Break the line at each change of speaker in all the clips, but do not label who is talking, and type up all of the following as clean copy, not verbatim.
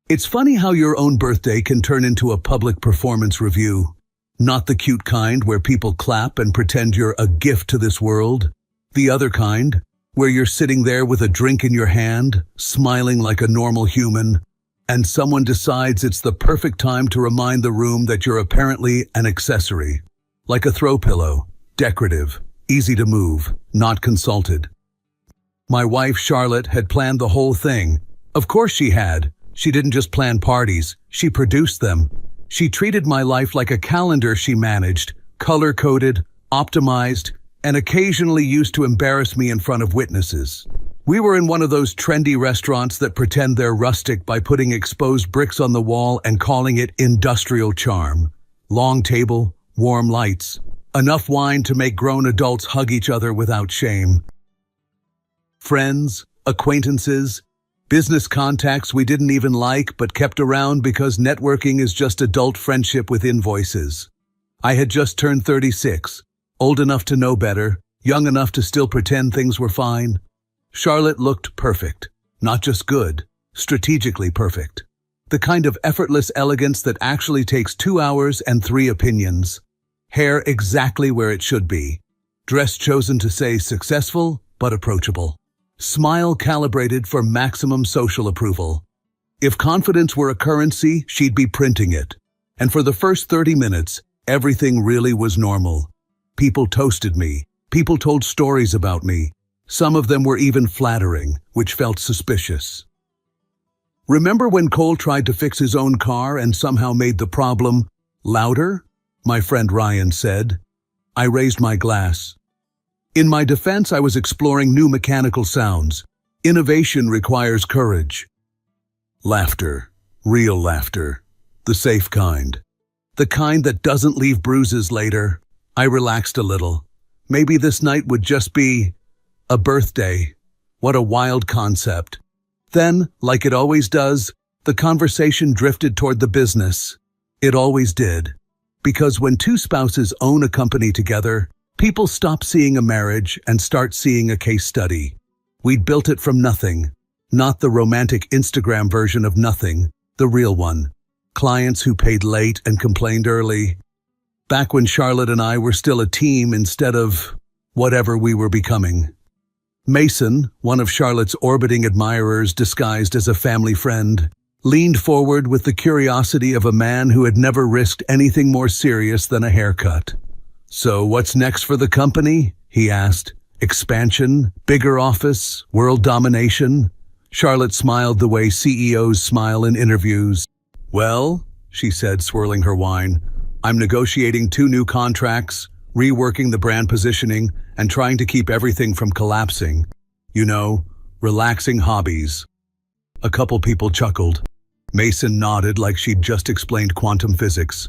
It's funny how your own birthday can turn into a public performance review. Not the cute kind where people clap and pretend you're a gift to this world. The other kind, where you're sitting there with a drink in your hand, smiling like a normal human, and someone decides it's the perfect time to remind the room that you're apparently an accessory. Like a throw pillow, decorative, easy to move, not consulted. My wife, Charlotte, had planned the whole thing. Of course she had. She didn't just plan parties, she produced them. She treated my life like a calendar she managed, color-coded, optimized, and occasionally used to embarrass me in front of witnesses. We were in one of those trendy restaurants that pretend they're rustic by putting exposed bricks on the wall and calling it industrial charm. Long table, warm lights, enough wine to make grown adults hug each other without shame. Friends, acquaintances, business contacts we didn't even like but kept around because networking is just adult friendship with invoices. I had just turned 36, old enough to know better, young enough to still pretend things were fine. Charlotte looked perfect, not just good, strategically perfect. The kind of effortless elegance that actually takes 2 hours and 3 opinions. Hair exactly where it should be. Dress chosen to say successful but approachable. Smile calibrated for maximum social approval. If confidence were a currency, she'd be printing it. And for the first 30 minutes, everything really was normal. People toasted me. People told stories about me. Some of them were even flattering, which felt suspicious. Remember when Cole tried to fix his own car and somehow made the problem louder? My friend Ryan said. I raised my glass. In my defense, I was exploring new mechanical sounds. Innovation requires courage. Laughter. Real laughter. The safe kind. The kind that doesn't leave bruises later. I relaxed a little. Maybe this night would just be a birthday. What a wild concept. Then, like it always does, the conversation drifted toward the business. It always did. Because when two spouses own a company together, people stop seeing a marriage and start seeing a case study. We'd built it from nothing. Not the romantic Instagram version of nothing, the real one. Clients who paid late and complained early. Back when Charlotte and I were still a team instead of whatever we were becoming. Mason, one of Charlotte's orbiting admirers disguised as a family friend, leaned forward with the curiosity of a man who had never risked anything more serious than a haircut. So what's next for the company? He asked. Expansion? Bigger office? World domination? Charlotte smiled the way CEOs smile in interviews. Well, she said, swirling her wine, I'm negotiating 2 new contracts, reworking the brand positioning, and trying to keep everything from collapsing. You know, relaxing hobbies. A couple people chuckled. Mason nodded like she'd just explained quantum physics.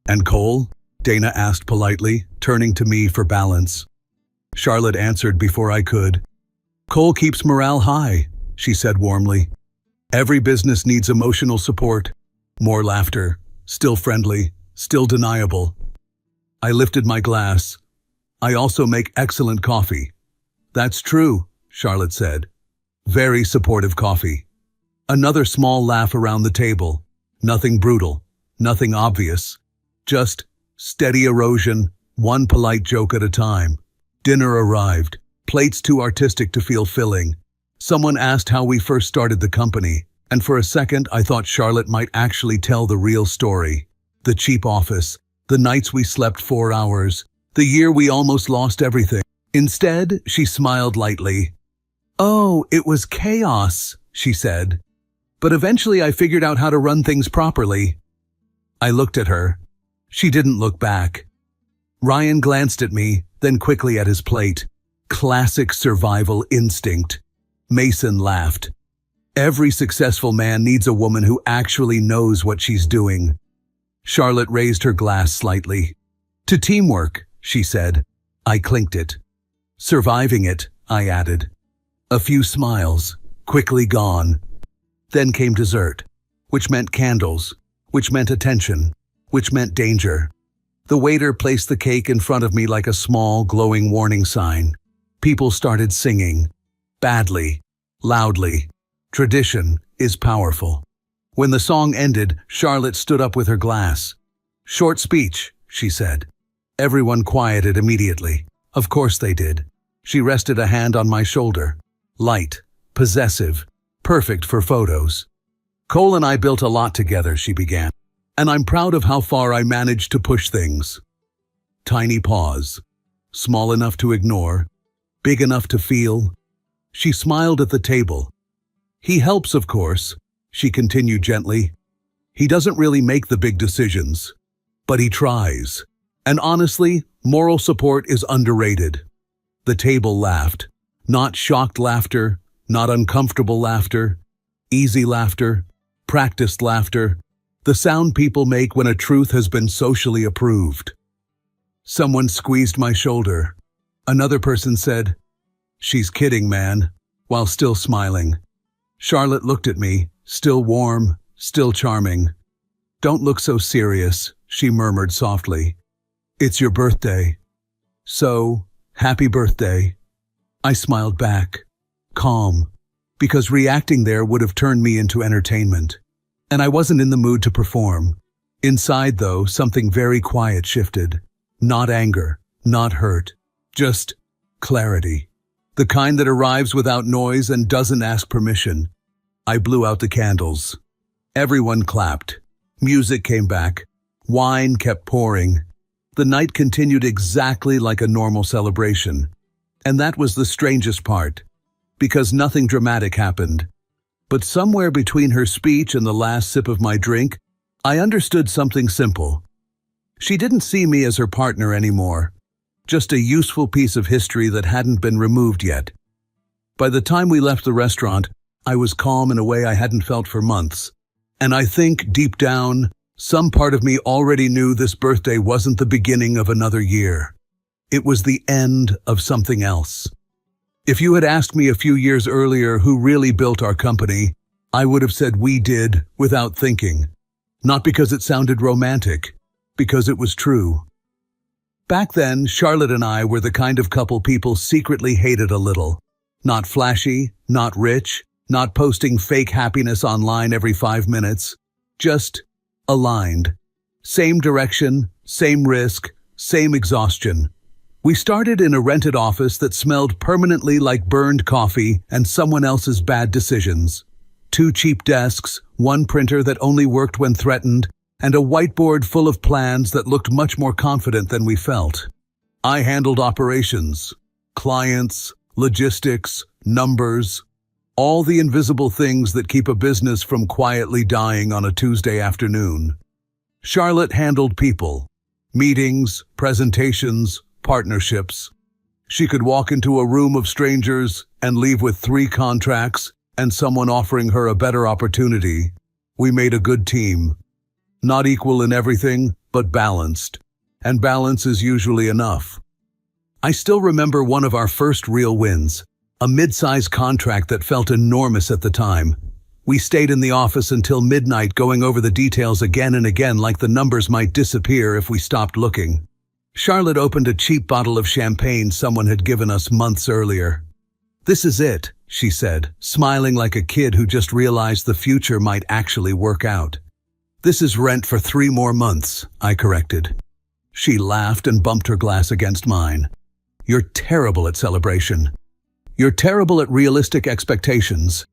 And Cole? Dana asked politely, turning to me for balance. Charlotte answered before I could. Cole keeps morale high, she said warmly. Every business needs emotional support. More laughter. Still friendly. Still deniable. I lifted my glass. I also make excellent coffee. That's true, Charlotte said. Very supportive coffee. Another small laugh around the table. Nothing brutal. Nothing obvious. Just steady erosion, one polite joke at a time. Dinner arrived. Plates too artistic to feel filling. Someone asked how we first started the company, and for a second I thought Charlotte might actually tell the real story. The cheap office, the nights we slept 4 hours, the year we almost lost everything. Instead, she smiled lightly. Oh, it was chaos, she said. But eventually I figured out how to run things properly. I looked at her. She didn't look back. Ryan glanced at me, then quickly at his plate. Classic survival instinct. Mason laughed. Every successful man needs a woman who actually knows what she's doing. Charlotte raised her glass slightly. To teamwork, she said. I clinked it. Surviving it, I added. A few smiles, quickly gone. Then came dessert, which meant candles, which meant attention, which meant danger. The waiter placed the cake in front of me like a small, glowing warning sign. People started singing. Badly. Loudly. Tradition is powerful. When the song ended, Charlotte stood up with her glass. "Short speech," she said. Everyone quieted immediately. Of course they did. She rested a hand on my shoulder. Light, possessive, perfect for photos. "Cole and I built a lot together," she began. "And I'm proud of how far I managed to push things." Tiny pause. Small enough to ignore, big enough to feel. She smiled at the table. "He helps, of course," she continued gently. "He doesn't really make the big decisions, but he tries. And honestly, moral support is underrated." The table laughed. Not shocked laughter, not uncomfortable laughter, easy laughter, practiced laughter, the sound people make when a truth has been socially approved. Someone squeezed my shoulder. Another person said, "She's kidding, man," while still smiling. Charlotte looked at me, still warm, still charming. "Don't look so serious," she murmured softly. "It's your birthday." "So, happy birthday." I smiled back, calm, because reacting there would have turned me into entertainment. And I wasn't in the mood to perform. Inside, though, something very quiet shifted. Not anger, not hurt, just clarity. The kind that arrives without noise and doesn't ask permission. I blew out the candles. Everyone clapped. Music came back. Wine kept pouring. The night continued exactly like a normal celebration. And that was the strangest part, because nothing dramatic happened. But somewhere between her speech and the last sip of my drink, I understood something simple. She didn't see me as her partner anymore, just a useful piece of history that hadn't been removed yet. By the time we left the restaurant, I was calm in a way I hadn't felt for months. And I think, deep down, some part of me already knew this birthday wasn't the beginning of another year. It was the end of something else. If you had asked me a few years earlier who really built our company, I would have said we did, without thinking. Not because it sounded romantic, because it was true. Back then, Charlotte and I were the kind of couple people secretly hated a little. Not flashy, not rich, not posting fake happiness online every 5 minutes. Just aligned. Same direction, same risk, same exhaustion. We started in a rented office that smelled permanently like burned coffee and someone else's bad decisions. 2 cheap desks, 1 printer that only worked when threatened, and a whiteboard full of plans that looked much more confident than we felt. I handled operations, clients, logistics, numbers, all the invisible things that keep a business from quietly dying on a Tuesday afternoon. Charlotte handled people, meetings, presentations, partnerships. She could walk into a room of strangers and leave with 3 contracts and someone offering her a better opportunity. We made a good team. Not equal in everything, but balanced. And balance is usually enough. I still remember one of our first real wins, a mid-size contract that felt enormous at the time. We stayed in the office until midnight going over the details again and again like the numbers might disappear if we stopped looking. Charlotte opened a cheap bottle of champagne someone had given us months earlier. "This is it," she said, smiling like a kid who just realized the future might actually work out. "This is rent for 3 more months," I corrected. She laughed and bumped her glass against mine. "You're terrible at celebration. You're terrible at realistic expectations."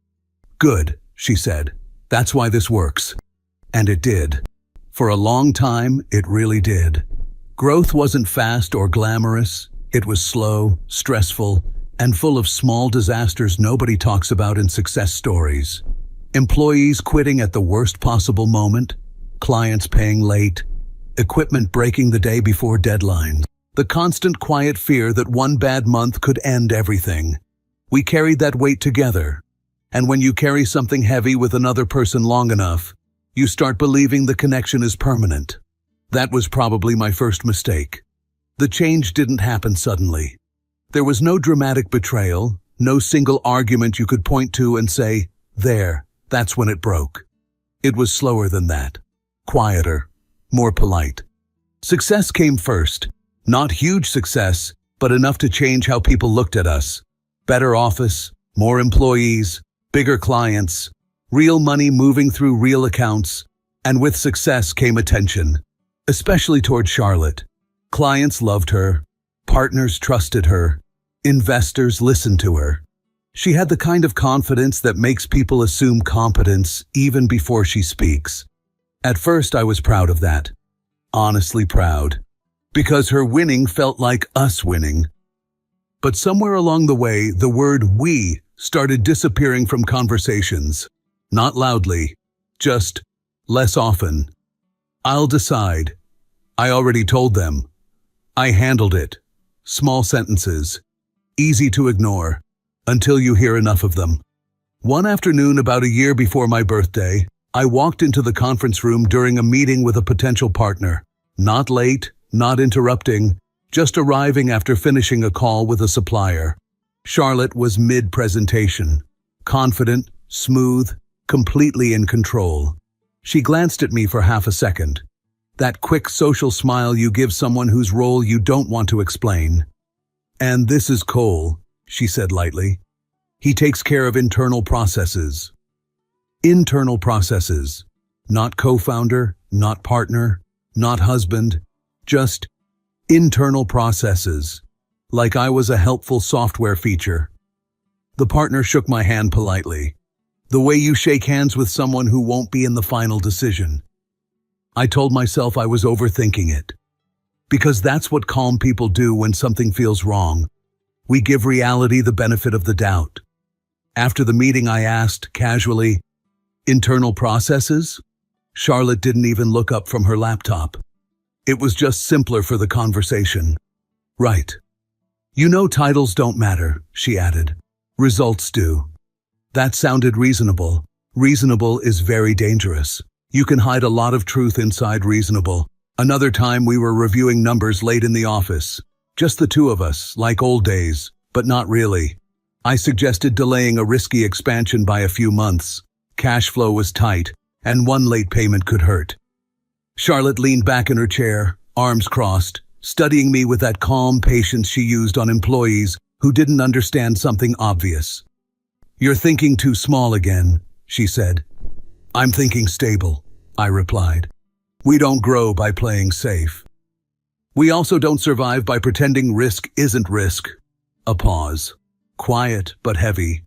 "Good," she said. "That's why this works." And it did. For a long time, it really did. Growth wasn't fast or glamorous. It was slow, stressful, and full of small disasters nobody talks about in success stories. Employees quitting at the worst possible moment, clients paying late, equipment breaking the day before deadlines. The constant quiet fear that one bad month could end everything. We carried that weight together. And when you carry something heavy with another person long enough, you start believing the connection is permanent. That was probably my first mistake. The change didn't happen suddenly. There was no dramatic betrayal, no single argument you could point to and say, "There, that's when it broke." It was slower than that. Quieter, more polite. Success came first. Not huge success, but enough to change how people looked at us. Better office, more employees, bigger clients, Real money moving through real accounts, and with success came attention, especially toward Charlotte. Clients loved her, partners trusted her, investors listened to her. She had the kind of confidence that makes people assume competence even before she speaks. At first, I was proud of that. Honestly proud. Because her winning felt like us winning. But somewhere along the way, the word "we" started disappearing from conversations. Not loudly, just less often. "I'll decide." I already told them. I handled it. Small sentences. Easy to ignore. Until you hear enough of them. One afternoon about a year before my birthday, I walked into the conference room during a meeting with a potential partner. Not late, not interrupting, just arriving after finishing a call with a supplier. Charlotte was mid-presentation. Confident, smooth, completely in control. She glanced at me for half a second. That quick social smile you give someone whose role you don't want to explain. "And this is Cole," she said lightly. "He takes care of internal processes." Internal processes. Not co-founder, not partner, not husband, just internal processes. Like I was a helpful software feature. The partner shook my hand politely. The way you shake hands with someone who won't be in the final decision. I told myself I was overthinking it. Because that's what calm people do when something feels wrong. We give reality the benefit of the doubt. After the meeting, I asked, casually, "Internal processes?" Charlotte didn't even look up from her laptop. It was just simpler for the conversation. "Right. You know titles don't matter," she added. "Results do." That sounded reasonable. Reasonable is very dangerous. You can hide a lot of truth inside reasonable. Another time we were reviewing numbers late in the office. Just the two of us, like old days, but not really. I suggested delaying a risky expansion by a few months. Cash flow was tight, and one late payment could hurt. Charlotte leaned back in her chair, arms crossed, studying me with that calm patience she used on employees who didn't understand something obvious. "You're thinking too small again," she said. "I'm thinking stable," I replied. "We don't grow by playing safe. We also don't survive by pretending risk isn't risk." A pause. Quiet but heavy.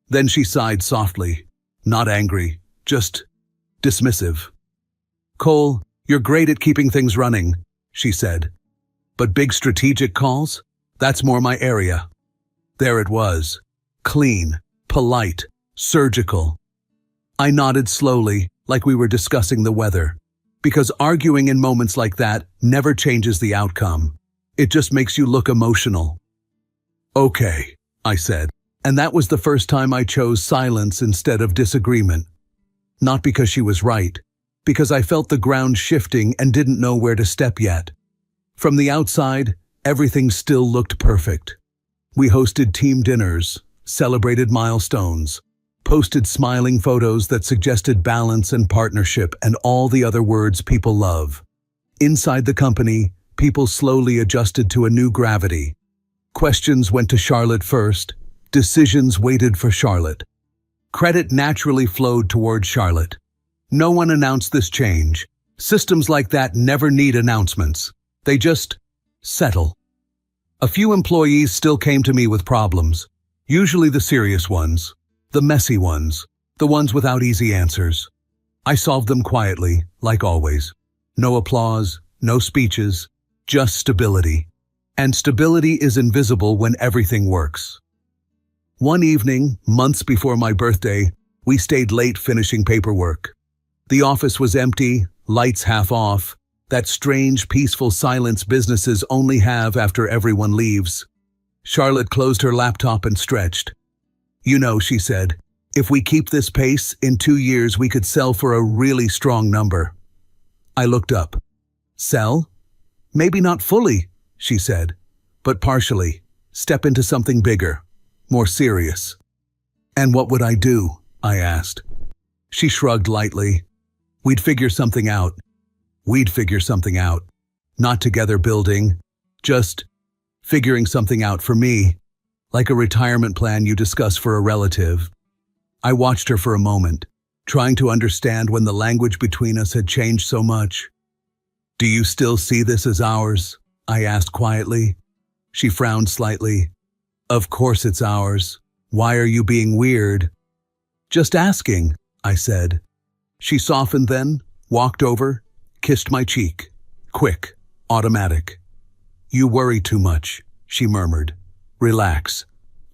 Then she sighed softly, not angry, just dismissive. "Cole, you're great at keeping things running," she said. "But big strategic calls? That's more my area." There it was. Clean, polite, surgical. I nodded slowly, like we were discussing the weather. Because arguing in moments like that never changes the outcome. It just makes you look emotional. "Okay," I said. And that was the first time I chose silence instead of disagreement. Not because she was right, because I felt the ground shifting and didn't know where to step yet. From the outside, everything still looked perfect. We hosted team dinners, celebrated milestones, posted smiling photos that suggested balance and partnership and all the other words people love. Inside the company, people slowly adjusted to a new gravity. Questions went to Charlotte first. Decisions waited for Charlotte. Credit naturally flowed toward Charlotte. No one announced this change. Systems like that never need announcements. They just settle. A few employees still came to me with problems, usually the serious ones, the messy ones, the ones without easy answers. I solved them quietly, like always. No applause, no speeches, just stability. And stability is invisible when everything works. One evening, months before my birthday, we stayed late finishing paperwork. The office was empty, lights half off, that strange, peaceful silence businesses only have after everyone leaves. Charlotte closed her laptop and stretched. "You know," she said, "if we keep this pace, in 2 years we could sell for a really strong number." I looked up. "Sell? Maybe not fully," she said, "but partially. Step into something bigger, more serious." "And what would I do?" I asked. She shrugged lightly. "We'd figure something out. We'd figure something out. Not together building, just figuring something out for me, like a retirement plan you discuss for a relative." I watched her for a moment. trying to understand when the language between us had changed so much. "Do you still see this as ours?" I asked quietly. She frowned slightly. "Of course it's ours. Why are you being weird?" "Just asking," I said. She softened then, walked over, kissed my cheek. Quick, automatic. "You worry too much," she murmured. "Relax.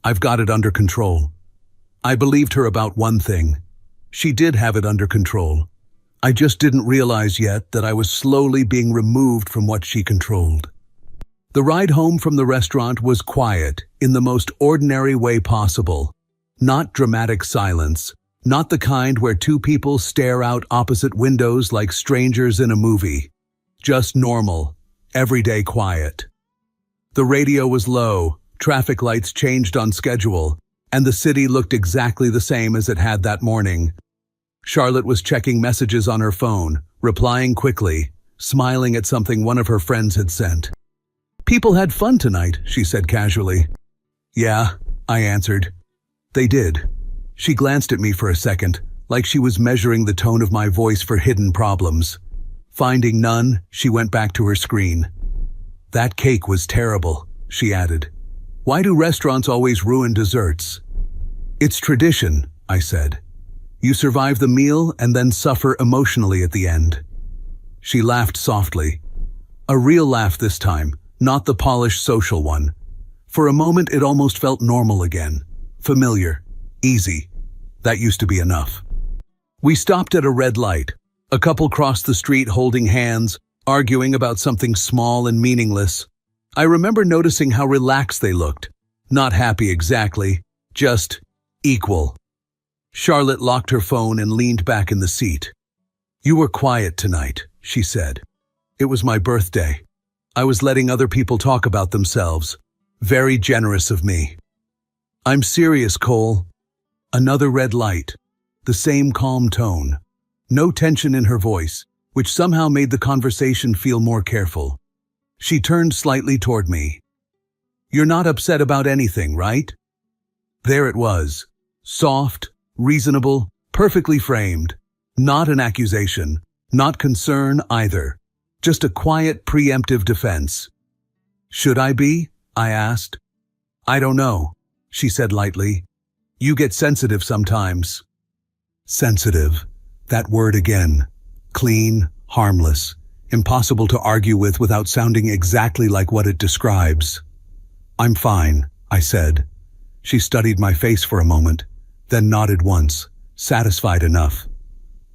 I've got it under control." I believed her about one thing. She did have it under control. I just didn't realize yet that I was slowly being removed from what she controlled. The ride home from the restaurant was quiet, in the most ordinary way possible. Not dramatic silence, not the kind where two people stare out opposite windows like strangers in a movie. Just normal, everyday quiet. The radio was low, traffic lights changed on schedule, and the city looked exactly the same as it had that morning. Charlotte was checking messages on her phone, replying quickly, smiling at something one of her friends had sent. "People had fun tonight," she said casually. "Yeah," I answered. "They did." She glanced at me for a second, like she was measuring the tone of my voice for hidden problems. Finding none, she went back to her screen. "That cake was terrible," she added. "Why do restaurants always ruin desserts?" "It's tradition," I said. "You survive the meal and then suffer emotionally at the end." She laughed softly. A real laugh this time, not the polished social one. For a moment it almost felt normal again. Familiar. Easy. That used to be enough. We stopped at a red light. A couple crossed the street holding hands, arguing about something small and meaningless. I remember noticing how relaxed they looked. Not happy exactly, just equal. Charlotte locked her phone and leaned back in the seat. "You were quiet tonight," she said. "It was my birthday. I was letting other people talk about themselves. Very generous of me." "I'm serious, Cole." Another red light. The same calm tone. No tension in her voice, which somehow made the conversation feel more careful. She turned slightly toward me. "You're not upset about anything, right?" There it was. Soft, reasonable, perfectly framed. Not an accusation, not concern either. Just a quiet, preemptive defense. "Should I be?" I asked. "I don't know," she said lightly. "You get sensitive sometimes." Sensitive. That word again. Clean, harmless, impossible to argue with without sounding exactly like what it describes. "I'm fine," I said. She studied my face for a moment, then nodded once, satisfied enough.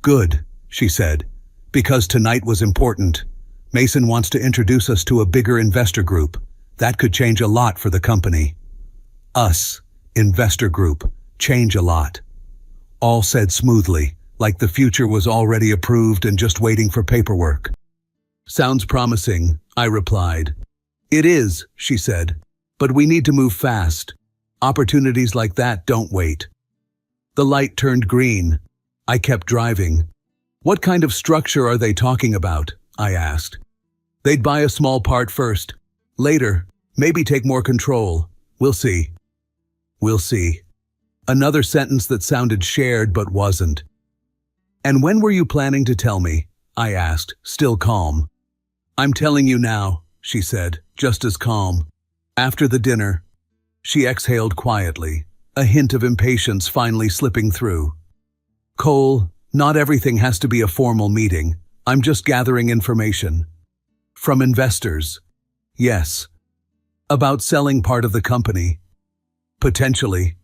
"Good," she said, "because tonight was important. Mason wants to introduce us to a bigger investor group. That could change a lot for the company." Us, investor group, change a lot. All said smoothly, like the future was already approved and just waiting for paperwork. "Sounds promising," I replied. "It is," she said, "but we need to move fast. Opportunities like that don't wait." The light turned green. I kept driving. "What kind of structure are they talking about?" I asked. "They'd buy a small part first. Later, maybe take more control. We'll see." "We'll see." Another sentence that sounded shared but wasn't. "And when were you planning to tell me?" I asked, still calm. "I'm telling you now," she said, just as calm. "After the dinner." She exhaled quietly, a hint of impatience finally slipping through. "Cole, not everything has to be a formal meeting. I'm just gathering information." "From investors?" "Yes." "About selling part of the company?" "Potentially."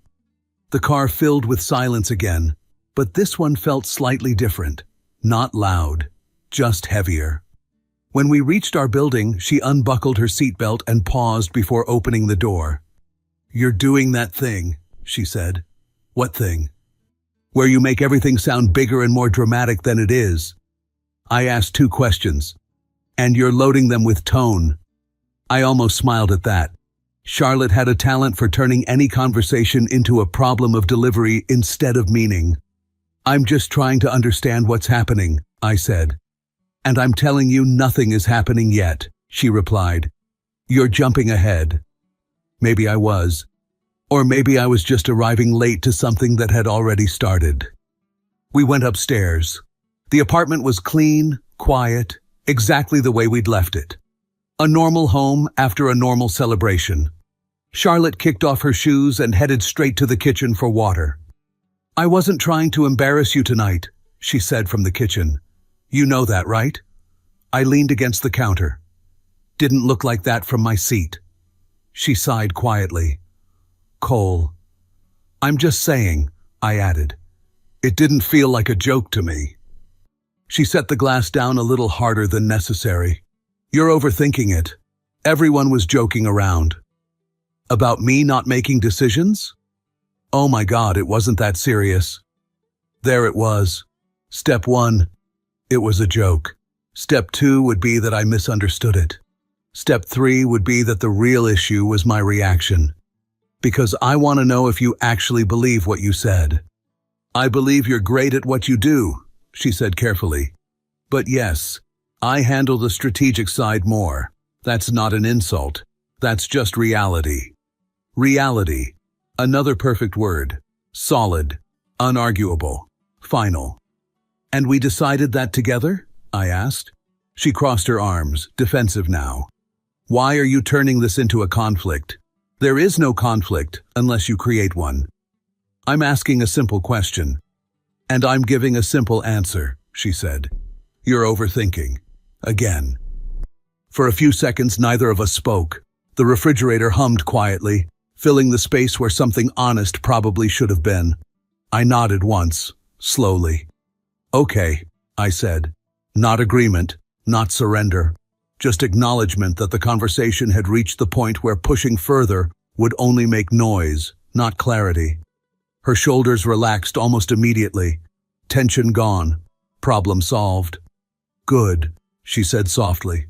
The car filled with silence again, but this one felt slightly different. Not loud, just heavier. When we reached our building, she unbuckled her seatbelt and paused before opening the door. "You're doing that thing," she said. "What thing?" "Where you make everything sound bigger and more dramatic than it is." I asked two questions. "And you're loading them with tone." I almost smiled at that. Charlotte had a talent for turning any conversation into a problem of delivery instead of meaning. "I'm just trying to understand what's happening," I said. "And I'm telling you nothing is happening yet," she replied. "You're jumping ahead." Maybe I was. Or maybe I was just arriving late to something that had already started. We went upstairs. The apartment was clean, quiet, exactly the way we'd left it. A normal home after a normal celebration. Charlotte kicked off her shoes and headed straight to the kitchen for water. "I wasn't trying to embarrass you tonight," she said from the kitchen. "You know that, right?" I leaned against the counter. "Didn't look like that from my seat." She sighed quietly. "Cole, I'm just saying," I added. "It didn't feel like a joke to me." She set the glass down a little harder than necessary. "You're overthinking it. Everyone was joking around." "About me not making decisions?" "Oh my God, it wasn't that serious." There it was. Step 1, it was a joke. Step 2 would be that I misunderstood it. Step 3 would be that the real issue was my reaction. Because I want to know if you actually believe what you said. "I believe you're great at what you do," she said carefully. "But yes, I handle the strategic side more. That's not an insult. That's just reality." Reality. Another perfect word. Solid. Unarguable. Final. "And we decided that together?" I asked. She crossed her arms, defensive now. "Why are you turning this into a conflict? There is no conflict unless you create one." "I'm asking a simple question." "And I'm giving a simple answer," she said. "You're overthinking. Again." For a few seconds, neither of us spoke. The refrigerator hummed quietly, filling the space where something honest probably should have been. I nodded once, slowly. "Okay," I said. Not agreement, not surrender. Just acknowledgement that the conversation had reached the point where pushing further would only make noise, not clarity. Her shoulders relaxed almost immediately. Tension gone. Problem solved. "Good," she said softly.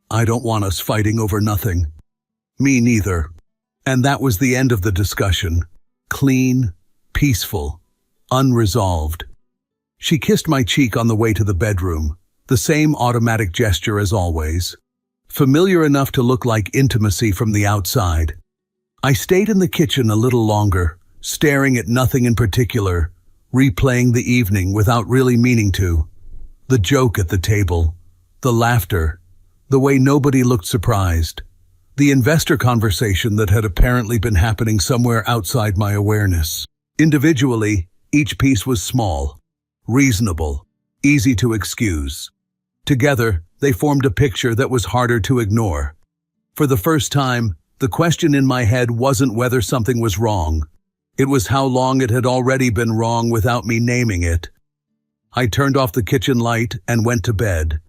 "I don't want us fighting over nothing." "Me neither." And that was the end of the discussion. Clean, peaceful, unresolved. She kissed my cheek on the way to the bedroom, the same automatic gesture as always. Familiar enough to look like intimacy from the outside. I stayed in the kitchen a little longer, staring at nothing in particular, replaying the evening without really meaning to. The joke at the table, the laughter, the way nobody looked surprised, the investor conversation that had apparently been happening somewhere outside my awareness. Individually, each piece was small, reasonable, easy to excuse. Together, they formed a picture that was harder to ignore. For the first time, the question in my head wasn't whether something was wrong. It was how long it had already been wrong without me naming it. I turned off the kitchen light and went to bed.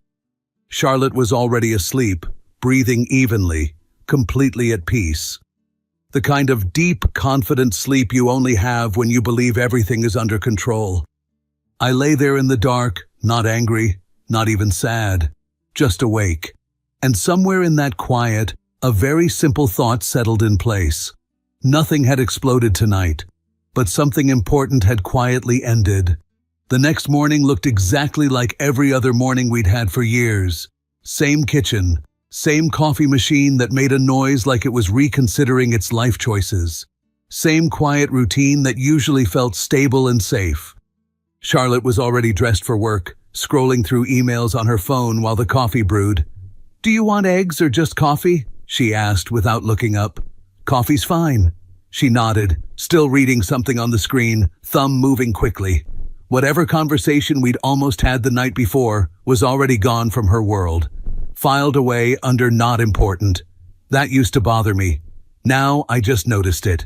Charlotte was already asleep, breathing evenly, completely at peace. The kind of deep, confident sleep you only have when you believe everything is under control. I lay there in the dark, not angry, not even sad, just awake. And somewhere in that quiet, a very simple thought settled in place. Nothing had exploded tonight, but something important had quietly ended. The next morning looked exactly like every other morning we'd had for years. Same kitchen, same coffee machine that made a noise like it was reconsidering its life choices. Same quiet routine that usually felt stable and safe. Charlotte was already dressed for work, scrolling through emails on her phone while the coffee brewed. "Do you want eggs or just coffee?" she asked without looking up. "Coffee's fine." She nodded, still reading something on the screen, thumb moving quickly. Whatever conversation we'd almost had the night before was already gone from her world. Filed away under not important. That used to bother me. Now I just noticed it.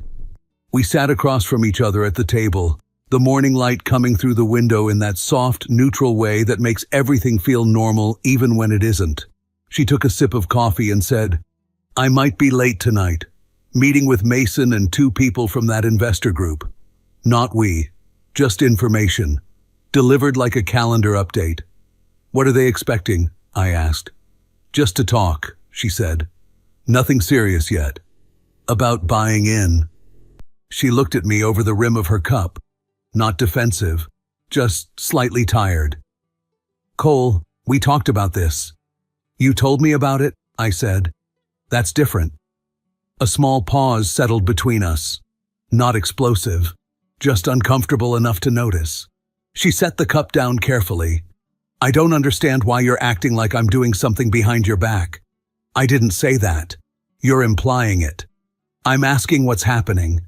We sat across from each other at the table, the morning light coming through the window in that soft, neutral way that makes everything feel normal even when it isn't. She took a sip of coffee and said, "I might be late tonight. Meeting with Mason and 2 people from that investor group. Not we, just information. Delivered like a calendar update." "What are they expecting?" I asked. "Just to talk," she said. "Nothing serious yet. About buying in." She looked at me over the rim of her cup. Not defensive, just slightly tired. "Cole, we talked about this." "You told me about it," I said. "That's different." A small pause settled between us. Not explosive, just uncomfortable enough to notice. She set the cup down carefully. I don't understand why you're acting like I'm doing something behind your back. I didn't say that. You're implying it. I'm asking what's happening.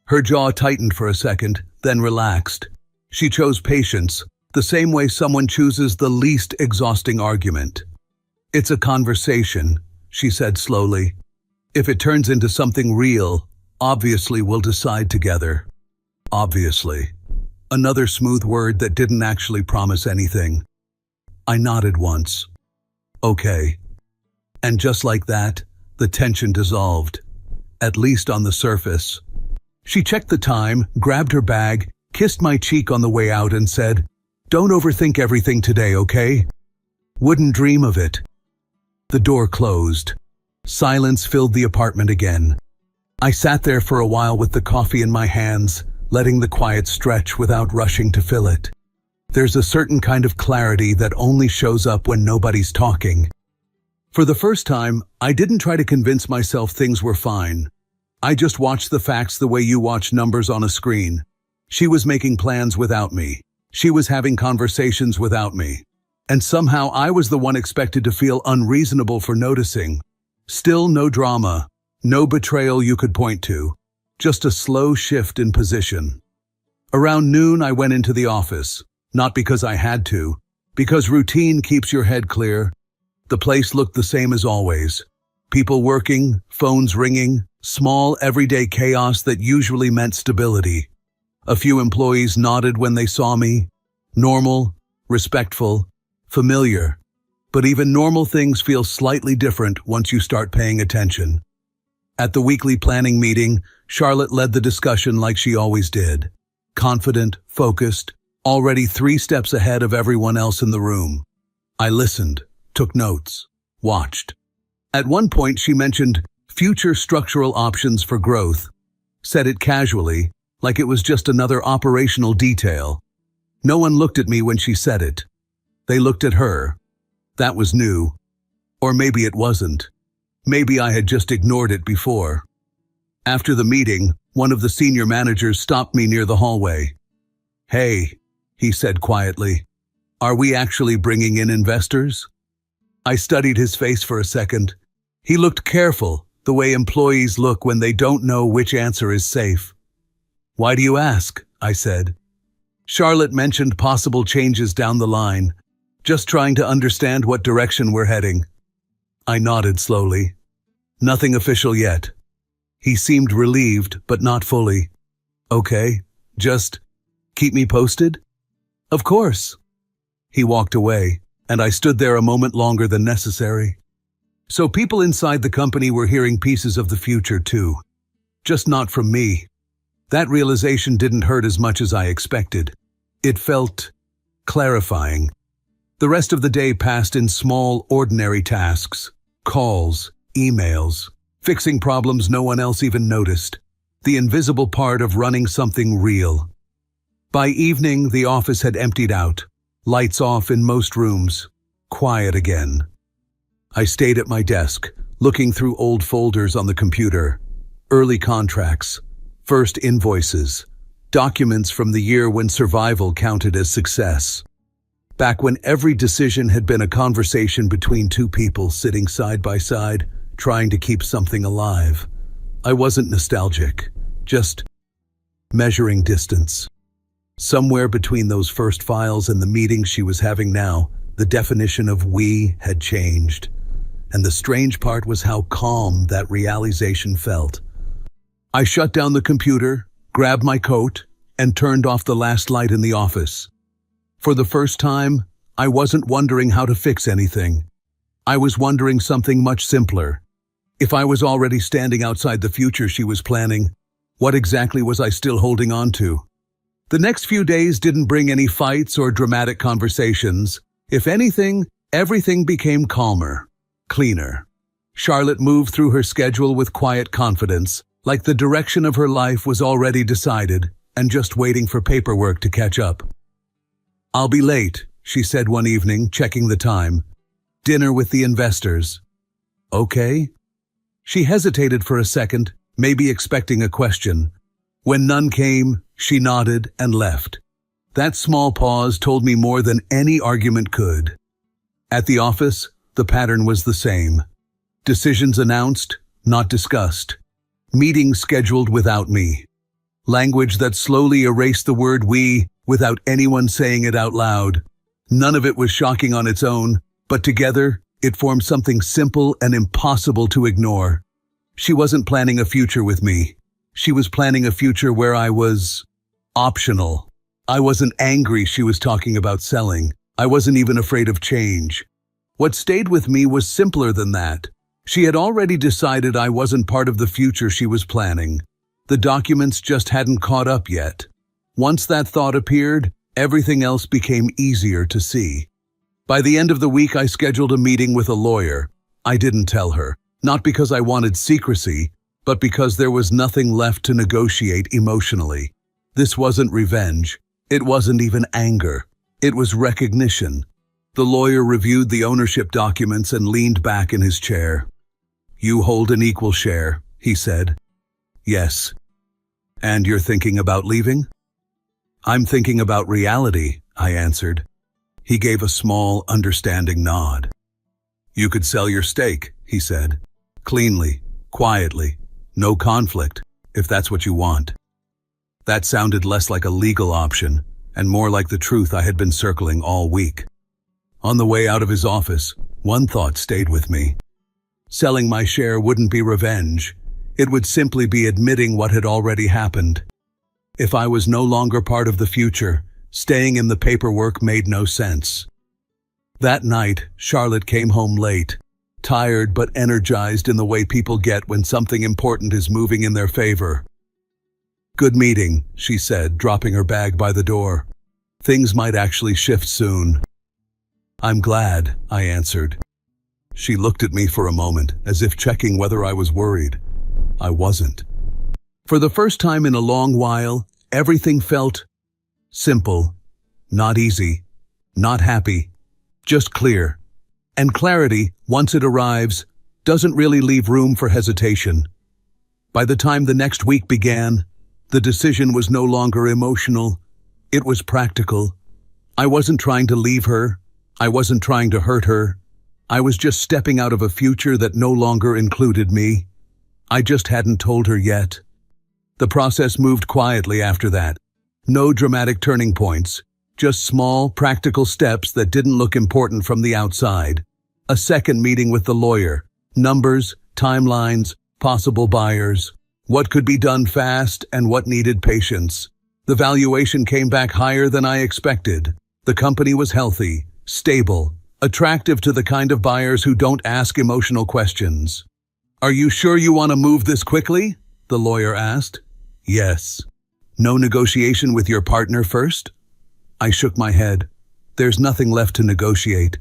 Her jaw tightened for a second, then relaxed. She chose patience, the same way someone chooses the least exhausting argument. It's a conversation, she said slowly. If it turns into something real, obviously we'll decide together. Obviously. Another smooth word that didn't actually promise anything. I nodded once. Okay. And just like that, the tension dissolved. At least on the surface. She checked the time, grabbed her bag, kissed my cheek on the way out and said, "Don't overthink everything today, okay? Wouldn't dream of it." The door closed. Silence filled the apartment again. I sat there for a while with the coffee in my hands, letting the quiet stretch without rushing to fill it. There's a certain kind of clarity that only shows up when nobody's talking. For the first time, I didn't try to convince myself things were fine. I just watched the facts the way you watch numbers on a screen. She was making plans without me. She was having conversations without me. And somehow I was the one expected to feel unreasonable for noticing. Still no drama, no betrayal you could point to. Just a slow shift in position. Around noon I went into the office. Not because I had to, because routine keeps your head clear. The place looked the same as always. People working, phones ringing, small everyday chaos that usually meant stability. A few employees nodded when they saw me. Normal, respectful, familiar. But even normal things feel slightly different once you start paying attention. At the weekly planning meeting, Charlotte led the discussion like she always did. Confident, focused, already 3 steps ahead of everyone else in the room. I listened, took notes, watched. At one point she mentioned future structural options for growth, said it casually, like it was just another operational detail. No one looked at me when she said it. They looked at her. That was new. Or maybe it wasn't. Maybe I had just ignored it before. After the meeting, one of the senior managers stopped me near the hallway. "Hey," he said quietly, "are we actually bringing in investors?" I studied his face for a second. He looked careful, the way employees look when they don't know which answer is safe. "Why do you ask?" I said. Charlotte mentioned possible changes down the line, just trying to understand what direction we're heading. I nodded slowly. Nothing official yet. He seemed relieved, but not fully. "Okay, just keep me posted?" "Of course." He walked away, and I stood there a moment longer than necessary. So people inside the company were hearing pieces of the future too. Just not from me. That realization didn't hurt as much as I expected. It felt clarifying. The rest of the day passed in small, ordinary tasks. Calls, emails, fixing problems no one else even noticed. The invisible part of running something real. By evening, the office had emptied out. Lights off in most rooms. Quiet again. I stayed at my desk, looking through old folders on the computer. Early contracts, first invoices, documents from the year when survival counted as success. Back when every decision had been a conversation between 2 people sitting side by side, trying to keep something alive. I wasn't nostalgic, just measuring distance. Somewhere between those first files and the meetings she was having now, the definition of "we" had changed. And the strange part was how calm that realization felt. I shut down the computer, grabbed my coat, and turned off the last light in the office. For the first time, I wasn't wondering how to fix anything. I was wondering something much simpler. If I was already standing outside the future she was planning, what exactly was I still holding on to? The next few days didn't bring any fights or dramatic conversations. If anything, everything became calmer, cleaner. Charlotte moved through her schedule with quiet confidence, like the direction of her life was already decided and just waiting for paperwork to catch up. "I'll be late," she said one evening, checking the time. "Dinner with the investors." "Okay." She hesitated for a second, maybe expecting a question. When none came, she nodded and left. That small pause told me more than any argument could. At the office, the pattern was the same. Decisions announced, not discussed. Meetings scheduled without me. Language that slowly erased the word we without anyone saying it out loud. None of it was shocking on its own, but together, it formed something simple and impossible to ignore. She wasn't planning a future with me. She was planning a future where I was optional. I wasn't angry she was talking about selling. I wasn't even afraid of change. What stayed with me was simpler than that. She had already decided I wasn't part of the future she was planning. The documents just hadn't caught up yet. Once that thought appeared, everything else became easier to see. By the end of the week, I scheduled a meeting with a lawyer. I didn't tell her, not because I wanted secrecy, but because there was nothing left to negotiate emotionally. This wasn't revenge. It wasn't even anger. It was recognition. The lawyer reviewed the ownership documents and leaned back in his chair. "You hold an equal share," he said. "Yes." "And you're thinking about leaving?" "I'm thinking about reality," I answered. He gave a small, understanding nod. "You could sell your stake," he said. "Cleanly, quietly, no conflict, if that's what you want." That sounded less like a legal option and more like the truth I had been circling all week. On the way out of his office, one thought stayed with me. Selling my share wouldn't be revenge. It would simply be admitting what had already happened. If I was no longer part of the future, staying in the paperwork made no sense. That night, Charlotte came home late, tired but energized in the way people get when something important is moving in their favor. "Good meeting," she said, dropping her bag by the door. "Things might actually shift soon." "I'm glad," I answered. She looked at me for a moment, as if checking whether I was worried. I wasn't. For the first time in a long while, everything felt simple, not easy, not happy, just clear. And clarity, once it arrives, doesn't really leave room for hesitation. By the time the next week began, the decision was no longer emotional. It was practical. I wasn't trying to leave her. I wasn't trying to hurt her. I was just stepping out of a future that no longer included me. I just hadn't told her yet. The process moved quietly after that. No dramatic turning points, just small, practical steps that didn't look important from the outside. A second meeting with the lawyer. Numbers, timelines, possible buyers. What could be done fast and what needed patience. The valuation came back higher than I expected. The company was healthy, stable, attractive to the kind of buyers who don't ask emotional questions. "Are you sure you want to move this quickly?" the lawyer asked. "Yes." "No negotiation with your partner first?" I shook my head. There's nothing left to negotiate.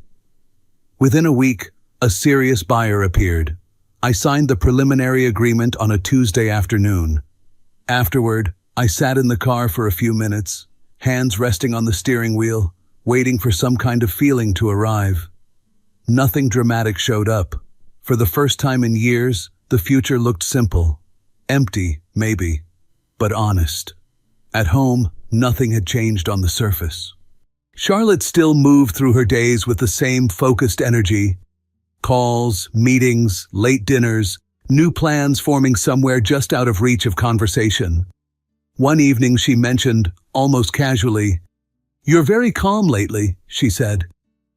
Within a week, a serious buyer appeared. I signed the preliminary agreement on a Tuesday afternoon. Afterward, I sat in the car for a few minutes, hands resting on the steering wheel, waiting for some kind of feeling to arrive. Nothing dramatic showed up. For the first time in years, the future looked simple. Empty, maybe, but honest. At home, nothing had changed on the surface. Charlotte still moved through her days with the same focused energy. Calls, meetings, late dinners, new plans forming somewhere just out of reach of conversation. One evening she mentioned, almost casually, "You're very calm lately," she said.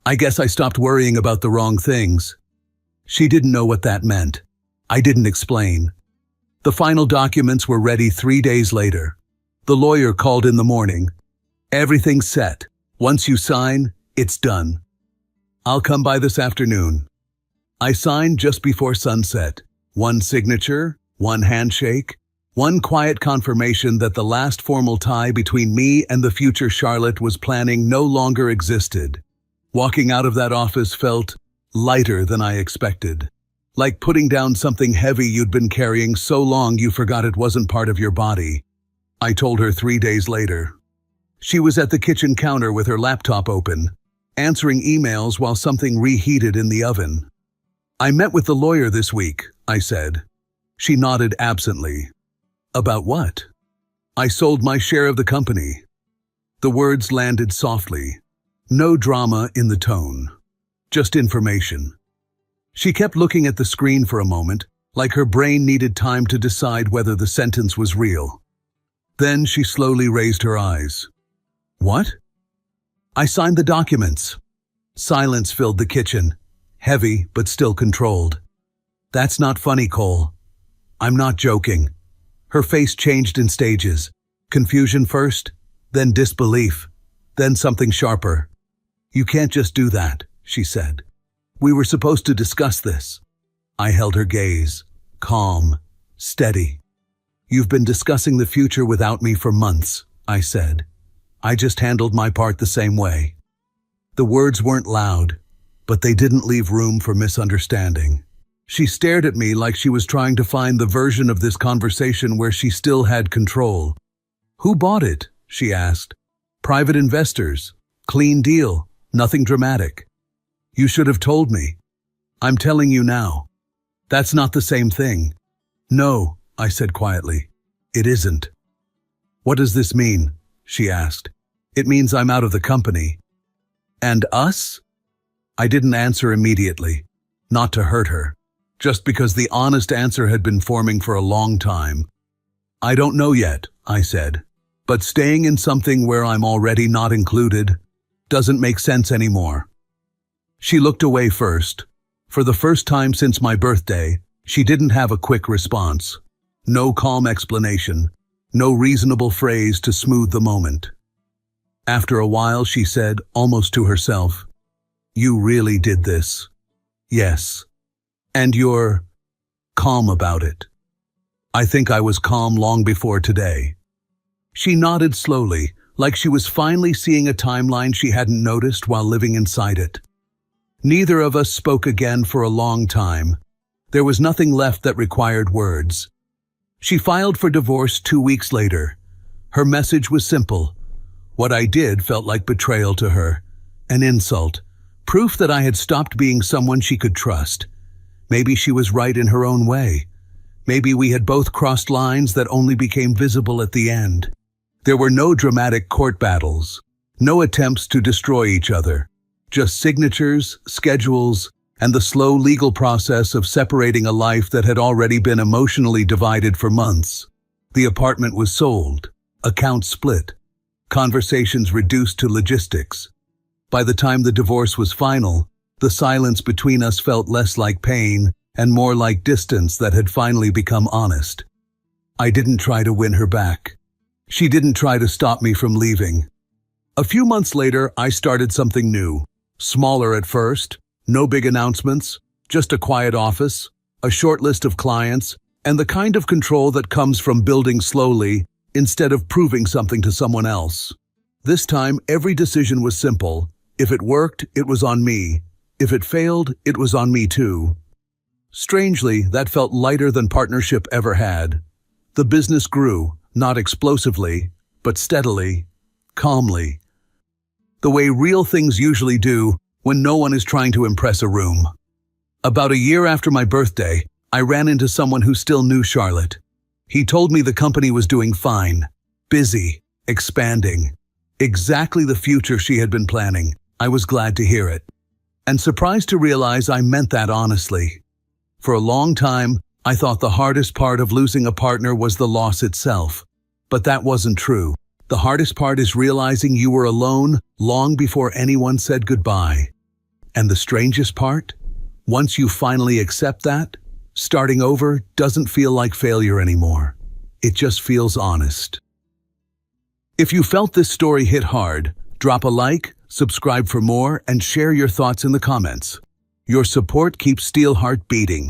"I guess I stopped worrying about the wrong things." She didn't know what that meant. I didn't explain. The final documents were ready 3 days later. The lawyer called in the morning. "Everything's set. Once you sign, it's done. I'll come by this afternoon." I signed just before sunset. One signature, one handshake, one quiet confirmation that the last formal tie between me and the future Charlotte was planning no longer existed. Walking out of that office felt lighter than I expected. Like putting down something heavy you'd been carrying so long you forgot it wasn't part of your body. I told her 3 days later. She was at the kitchen counter with her laptop open, answering emails while something reheated in the oven. "I met with the lawyer this week," I said. She nodded absently. "About what?" "I sold my share of the company." The words landed softly. No drama in the tone. Just information. She kept looking at the screen for a moment, like her brain needed time to decide whether the sentence was real. Then she slowly raised her eyes. What? I signed the documents. Silence filled the kitchen, heavy but still controlled. That's not funny, Cole. I'm not joking. Her face changed in stages. Confusion first, then disbelief, then something sharper. You can't just do that, she said. We were supposed to discuss this. I held her gaze, calm, steady. You've been discussing the future without me for months, I said. I just handled my part the same way. The words weren't loud, but they didn't leave room for misunderstanding. She stared at me like she was trying to find the version of this conversation where she still had control. Who bought it? She asked. Private investors. Clean deal. Nothing dramatic. You should have told me. I'm telling you now. That's not the same thing. No, I said quietly. It isn't. What does this mean? She asked. It means I'm out of the company. And us? I didn't answer immediately. Not to hurt her. Just because the honest answer had been forming for a long time. I don't know yet, I said. But staying in something where I'm already not included doesn't make sense anymore. She looked away first. For the first time since my birthday, she didn't have a quick response. No calm explanation. No reasonable phrase to smooth the moment. After a while, she said, almost to herself, You really did this? Yes. And you're calm about it. I think I was calm long before today. She nodded slowly, like she was finally seeing a timeline she hadn't noticed while living inside it. Neither of us spoke again for a long time. There was nothing left that required words. She filed for divorce 2 weeks later. Her message was simple. What I did felt like betrayal to her, an insult, proof that I had stopped being someone she could trust. Maybe she was right in her own way. Maybe we had both crossed lines that only became visible at the end. There were no dramatic court battles, no attempts to destroy each other, just signatures, schedules, and the slow legal process of separating a life that had already been emotionally divided for months. The apartment was sold, accounts split, conversations reduced to logistics. By the time the divorce was final, the silence between us felt less like pain and more like distance that had finally become honest. I didn't try to win her back. She didn't try to stop me from leaving. A few months later, I started something new. Smaller at first, no big announcements, just a quiet office, a short list of clients, and the kind of control that comes from building slowly instead of proving something to someone else. This time, every decision was simple. If it worked, it was on me. If it failed, it was on me too. Strangely, that felt lighter than partnership ever had. The business grew, not explosively, but steadily, calmly. The way real things usually do when no one is trying to impress a room. About a year after my birthday, I ran into someone who still knew Charlotte. He told me the company was doing fine, busy, expanding. Exactly the future she had been planning. I was glad to hear it. And surprised to realize I meant that honestly. For a long time, I thought the hardest part of losing a partner was the loss itself. But that wasn't true. The hardest part is realizing you were alone long before anyone said goodbye. And the strangest part? Once you finally accept that, starting over doesn't feel like failure anymore. It just feels honest. If you felt this story hit hard, drop a like, subscribe for more, and share your thoughts in the comments. Your support keeps Steelheart beating.